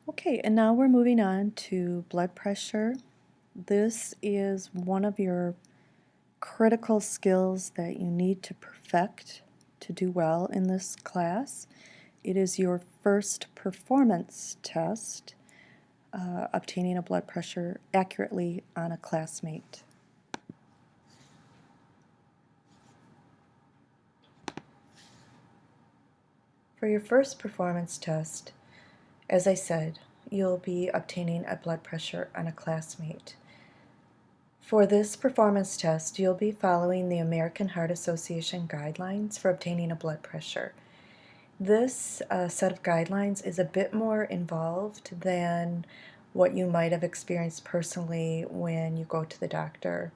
Okay, and now we're moving on to blood pressure. This is one of your critical skills that you need to perfect to do well in this class. It is your first performance test, obtaining a blood pressure accurately on a classmate. For your first performance test, as I said, you'll be obtaining a blood pressure on a classmate. For this performance test, you'll be following the American Heart Association guidelines for obtaining a blood pressure. This set of guidelines is a bit more involved than what you might have experienced personally when you go to the doctor.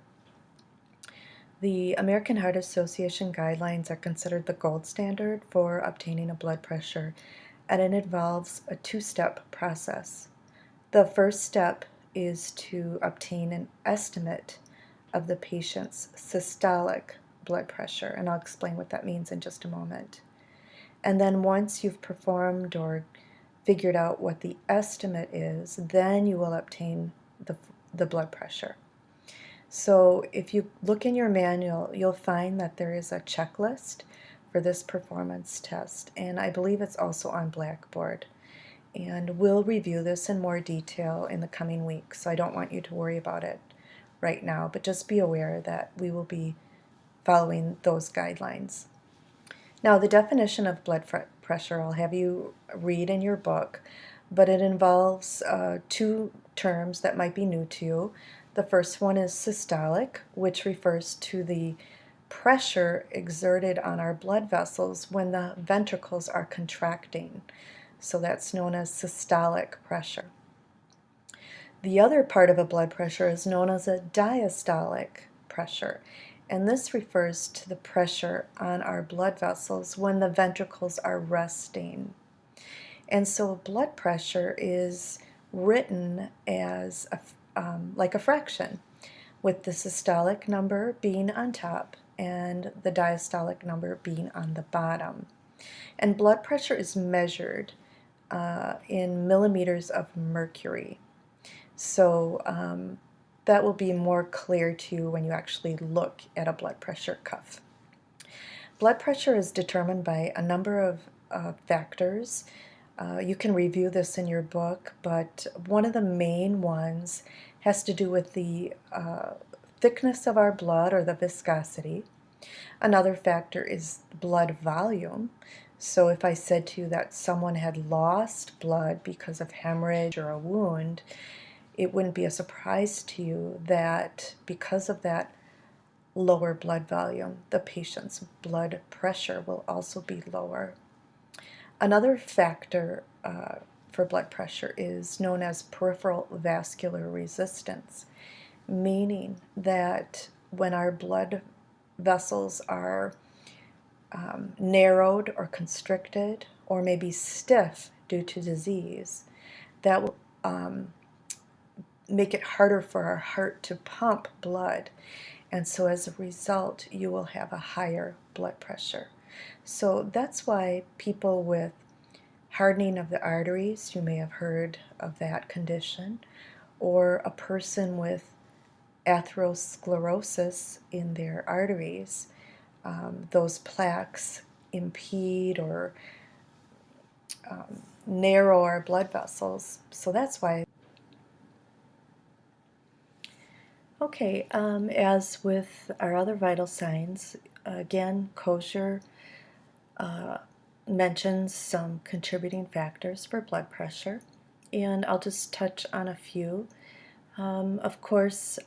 The American Heart Association guidelines are considered the gold standard for obtaining a blood pressure, and it involves a two-step process. The first step is to obtain an estimate of the patient's systolic blood pressure, and I'll explain what that means in just a moment. And then once you've performed or figured out what the estimate is, then you will obtain the blood pressure. So if you look in your manual, you'll find that there is a checklist for this performance test, and I believe it's also on Blackboard. And we'll review this in more detail in the coming weeks, so I don't want you to worry about it right now, but just be aware that we will be following those guidelines. Now, the definition of blood pressure I'll have you read in your book, but it involves two terms that might be new to you. The first one is systolic, which refers to the pressure exerted on our blood vessels when the ventricles are contracting. So that's known as systolic pressure. The other part of a blood pressure is known as a diastolic pressure, and this refers to the pressure on our blood vessels when the ventricles are resting. And so blood pressure is written as like a fraction, with the systolic number being on top and the diastolic number being on the bottom. And blood pressure is measured in millimeters of mercury. So that will be more clear to you when you actually look at a blood pressure cuff. Blood pressure is determined by a number of factors. You can review this in your book, but one of the main ones has to do with the thickness of our blood, or the viscosity. Another factor is blood volume. So if I said to you that someone had lost blood because of hemorrhage or a wound, it wouldn't be a surprise to you that because of that lower blood volume, the patient's blood pressure will also be lower. Another factor for blood pressure is known as peripheral vascular resistance, meaning that when our blood vessels are narrowed or constricted or maybe stiff due to disease, that will make it harder for our heart to pump blood, and so as a result you will have a higher blood pressure. So that's why people with hardening of the arteries, you may have heard of that condition, or a person with atherosclerosis in their arteries, those plaques impede or narrow our blood vessels. So that's why. Okay, as with our other vital signs, again, Kosher mentions some contributing factors for blood pressure, and I'll just touch on a few. Of course,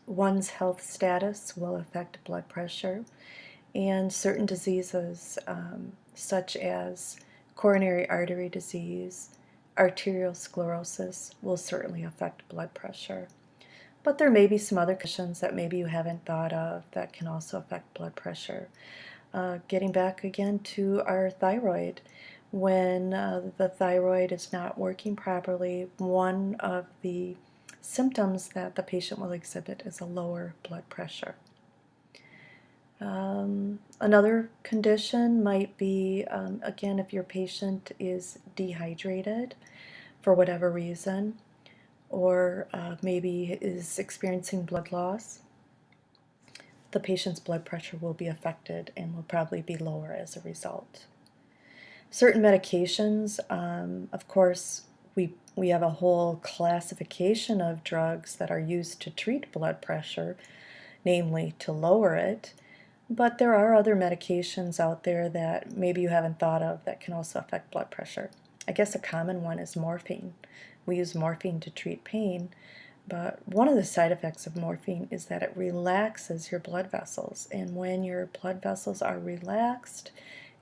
one's health status will affect blood pressure, and certain diseases such as coronary artery disease, arteriosclerosis will certainly affect blood pressure. But there may be some other conditions that maybe you haven't thought of that can also affect blood pressure. Getting back again to our thyroid, when the thyroid is not working properly, one of the symptoms that the patient will exhibit is a lower blood pressure. Another condition might be, again, if your patient is dehydrated, for whatever reason, or maybe is experiencing blood loss, the patient's blood pressure will be affected and will probably be lower as a result. Certain medications, of course, we have a whole classification of drugs that are used to treat blood pressure, namely to lower it, but there are other medications out there that maybe you haven't thought of that can also affect blood pressure. I guess a common one is morphine. We use morphine to treat pain, but one of the side effects of morphine is that it relaxes your blood vessels, and when your blood vessels are relaxed,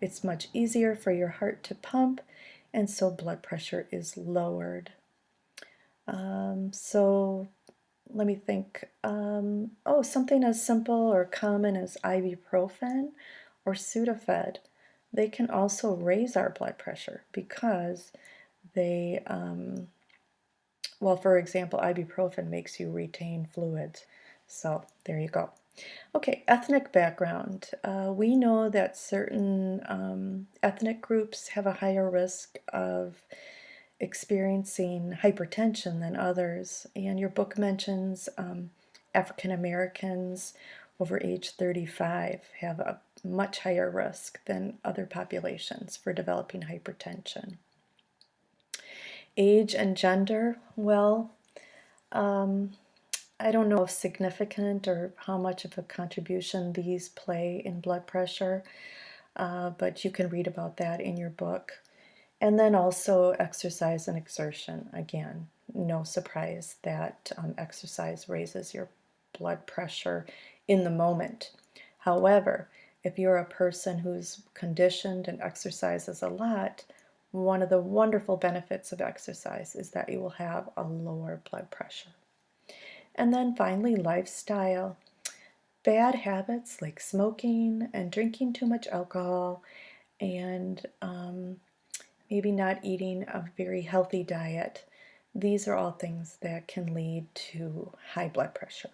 it's much easier for your heart to pump, and so blood pressure is lowered. So let me think. Oh, something as simple or common as ibuprofen or Sudafed. They can also raise our blood pressure because they, well, for example, ibuprofen makes you retain fluids. So there you go. Okay, ethnic background. We know that certain ethnic groups have a higher risk of experiencing hypertension than others, and your book mentions African Americans over age 35 have a much higher risk than other populations for developing hypertension. Age and gender, well, I don't know if significant or how much of a contribution these play in blood pressure, but you can read about that in your book. And then also exercise and exertion. Again, no surprise that exercise raises your blood pressure in the moment. However, if you're a person who's conditioned and exercises a lot, one of the wonderful benefits of exercise is that you will have a lower blood pressure. And then finally, lifestyle. Bad habits like smoking and drinking too much alcohol and maybe not eating a very healthy diet. These are all things that can lead to high blood pressure.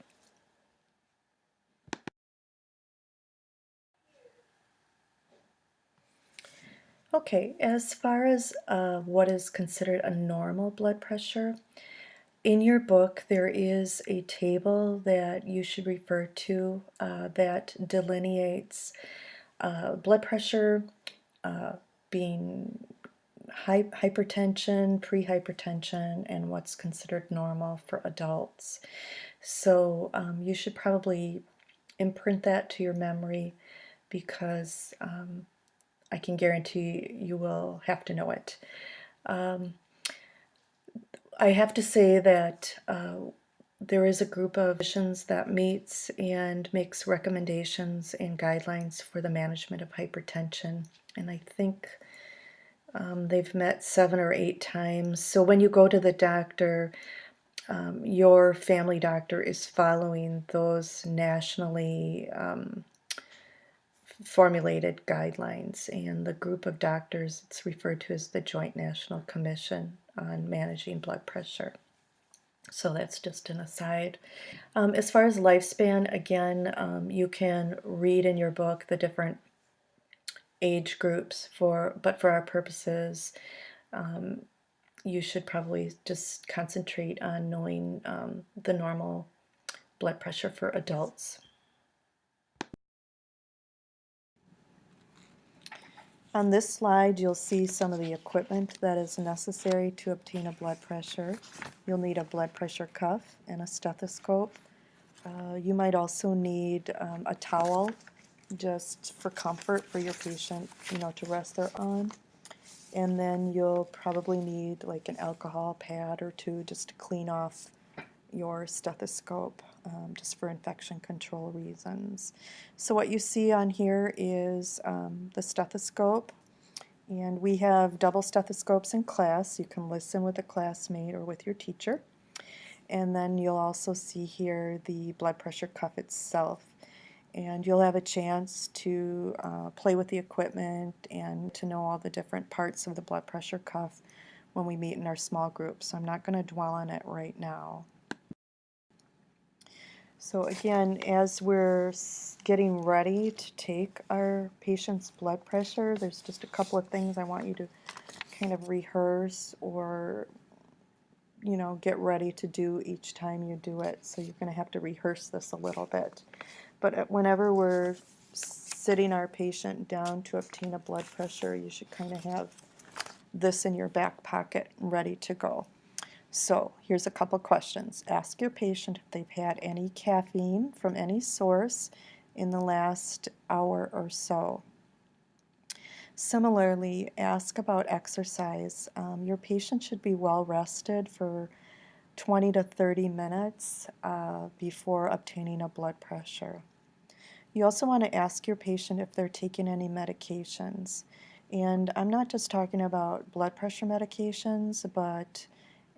Okay, as far as what is considered a normal blood pressure, in your book there is a table that you should refer to that delineates blood pressure being hypertension, pre-hypertension, and what's considered normal for adults. So you should probably imprint that to your memory because I can guarantee you will have to know it. I have to say that there is a group of physicians that meets and makes recommendations and guidelines for the management of hypertension, and I think they've met 7 or 8 times. So when you go to the doctor, your family doctor is following those nationally formulated guidelines, and the group of doctors, it's referred to as the Joint National Commission on Managing Blood Pressure. So that's just an aside. As far as lifespan, again, you can read in your book the different age groups, but for our purposes, you should probably just concentrate on knowing the normal blood pressure for adults. On this slide, you'll see some of the equipment that is necessary to obtain a blood pressure. You'll need a blood pressure cuff and a stethoscope. You might also need a towel just for comfort for your patient, to rest there on. And then you'll probably need like an alcohol pad or two just to clean off your stethoscope, just for infection control reasons. So what you see on here is the stethoscope, and we have double stethoscopes in class. You can listen with a classmate or with your teacher. And then you'll also see here the blood pressure cuff itself. And you'll have a chance to play with the equipment and to know all the different parts of the blood pressure cuff when we meet in our small group. So I'm not going to dwell on it right now. So again, as we're getting ready to take our patient's blood pressure, there's just a couple of things I want you to kind of rehearse or get ready to do each time you do it. So you're going to have to rehearse this a little bit. But whenever we're sitting our patient down to obtain a blood pressure, you should kind of have this in your back pocket ready to go. So here's a couple questions. Ask your patient if they've had any caffeine from any source in the last hour or so. Similarly, ask about exercise. Your patient should be well rested for 20 to 30 minutes before obtaining a blood pressure. You also want to ask your patient if they're taking any medications. And I'm not just talking about blood pressure medications, but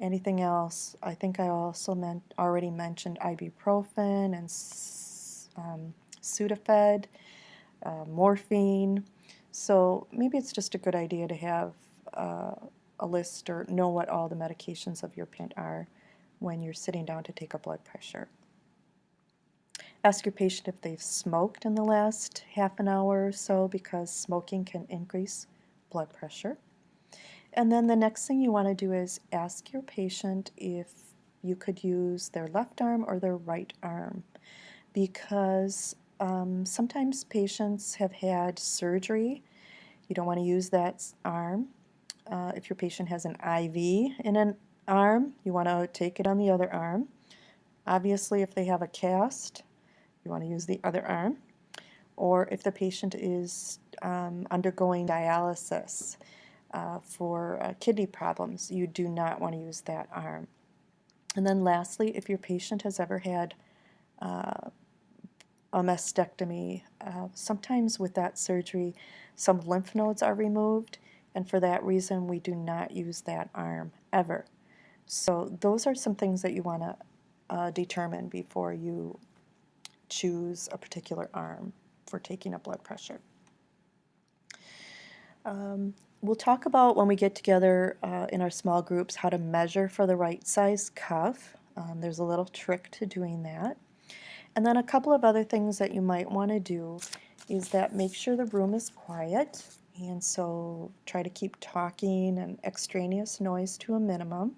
anything else. I think I also already mentioned ibuprofen and Sudafed, morphine. So maybe it's just a good idea to have a list or know what all the medications of your patient are when you're sitting down to take a blood pressure. Ask your patient if they've smoked in the last half an hour or so, because smoking can increase blood pressure. And then the next thing you want to do is ask your patient if you could use their left arm or their right arm, because sometimes patients have had surgery. You don't want to use that arm. If your patient has an IV in an arm, you want to take it on the other arm. Obviously, if they have a cast, you want to use the other arm. Or if the patient is undergoing dialysis for kidney problems, you do not want to use that arm. And then lastly, if your patient has ever had a mastectomy, sometimes with that surgery some lymph nodes are removed, and for that reason we do not use that arm ever. So those are some things that you want to determine before you choose a particular arm for taking a blood pressure. We'll talk about, when we get together in our small groups, how to measure for the right size cuff. There's a little trick to doing that. And then a couple of other things that you might want to do is that make sure the room is quiet, and so try to keep talking and extraneous noise to a minimum.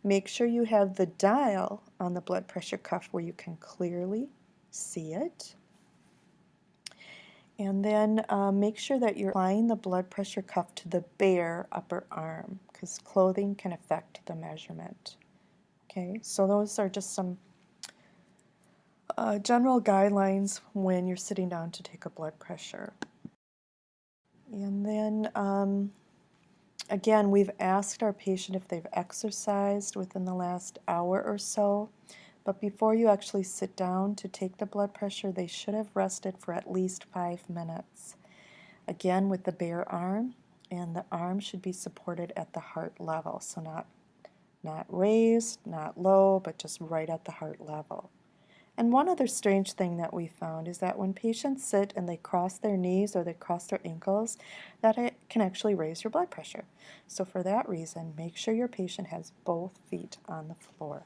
Make sure you have the dial on the blood pressure cuff where you can clearly see it. And then make sure that you're applying the blood pressure cuff to the bare upper arm, because clothing can affect the measurement. Okay, so those are just some general guidelines when you're sitting down to take a blood pressure. And then again, we've asked our patient if they've exercised within the last hour or so, but before you actually sit down to take the blood pressure, they should have rested for at least 5 minutes. Again, with the bare arm, and the arm should be supported at the heart level, so not raised, not low, but just right at the heart level. And one other strange thing that we found is that when patients sit and they cross their knees or they cross their ankles, that it can actually raise your blood pressure. So for that reason, make sure your patient has both feet on the floor.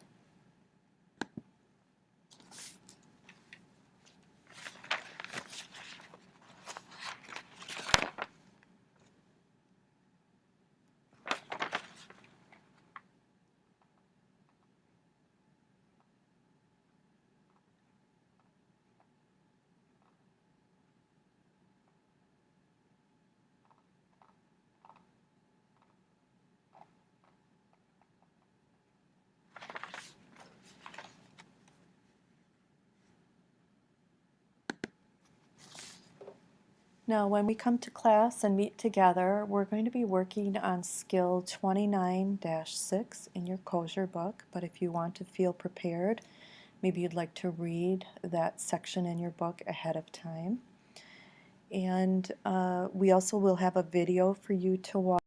Now, when we come to class and meet together, we're going to be working on skill 29-6 in your Kosher book, but if you want to feel prepared, maybe you'd like to read that section in your book ahead of time. And we also will have a video for you to watch.